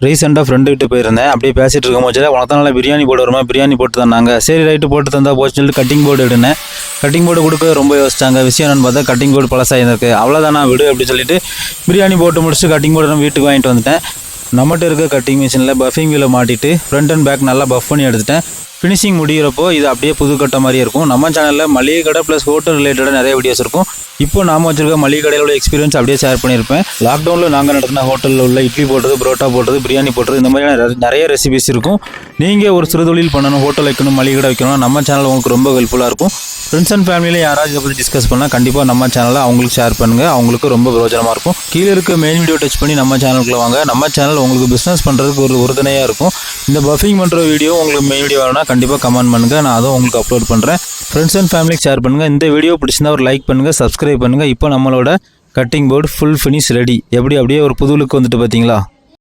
ரீசெண்டாக ஃப்ரெண்டு கிட்ட போயிருந்தேன். அப்படியே பேசிகிட்டு இருக்கும்போது உனக்கு தான் நல்லா பிரியாணி போட்டு வருமா, பிரியாணி போட்டு தந்தாங்க. சரி ரைட்டு போட்டு தந்தா போச்சு சொல்லிட்டு கட்டிங் போர்டு எடுனேன். கட்டிங் போர்டு கொடுக்க ரொம்ப யோசிச்சாங்க. விஷயம் என்னென்னு பார்த்தா கட்டிங் போர்டு பழசாயிருக்கு. அவ்வளோதான் நான் விடு அப்படின்னு சொல்லிட்டு பிரியாணி போட்டு முடிச்சுட்டு கட்டிங் போர்டு நான் வீட்டுக்கு வாங்கிட்டு வந்துட்டேன். நம்மகிட்ட இருக்க கட்டிங் மிஷினில் பஃபிங் வீலை மாட்டிட்டு ஃப்ரண்ட் அண்ட் பேக் நல்லா பஃப் பண்ணி எடுத்துட்டேன். ஃபினிஷிங் முடிகிறப்போ இது அப்படியே புதுக்கட்ட மாதிரியே இருக்கும். நம்ம சேனலில் மளிகை கடை ப்ளஸ் ஹோட்டல் ரிலேட்டடாக நிறைய வீடியோஸ் இருக்கும். இப்போ நாம் வச்சிருக்க மளிகை கடையில் உள்ள எக்ஸ்பீரியன்ஸ் அப்படியே ஷேர் பண்ணியிருப்பேன். லாக்டவுனில் நாங்கள் நடத்தின ஹோட்டலில் உள்ள இட்லி போட்டது, புரோட்டா போட்டது, பிரியாணி போட்டது, இந்த மாதிரியான நிறைய ரெசிபிஸ் இருக்கும். நீங்கள் ஒரு சிறுதொழில் பண்ணணும், ஹோட்டல் வைக்கணும், மளிகை கடை வைக்கணும், நம்ம சேனல் உங்களுக்கு ரொம்ப ஹெல்ப்ஃபுல்லாக இருக்கும். ஃப்ரெண்ட்ஸ் அண்ட் ஃபேமிலியில் யாராவது இதை பற்றி டிஸ்கஸ் பண்ணால் கண்டிப்பாக நம்ம சேனலை அவங்களுக்கு ஷேர் பண்ணுங்கள். அவங்களுக்கு ரொம்ப பிரயோஜனமாக இருக்கும். கீழே இருக்க மெயின் வீடியோ டச் பண்ணி நம்ம சேனலுக்குள்ள வாங்க. நம்ம சேனல் உங்களுக்கு பிஸ்னஸ் பண்ணுறதுக்கு ஒரு உறுதுணையாக இருக்கும். இந்த பஃபிங் பண்ணுற வீடியோ உங்களுக்கு மெயின் வீடியோ வேணும்னா கண்டிப்பாக கமெண்ட் பண்ணுங்கள். நான் அதுவும் உங்களுக்கு அப்லோட் பண்ணுறேன். ஃப்ரெண்ட்ஸ் அண்ட் ஃபேமிலிக்கு ஷேர் பண்ணுங்கள். இந்த வீடியோ பிடிச்சிருந்தா ஒரு லைக் பண்ணுங்கள், சப்ஸ்கிரைப் பண்ணுங்கள். இப்போ நம்மளோட cutting board full finish ready. எப்படி அப்படியே ஒரு புது லுக் வந்துட்டு பார்த்தீங்களா?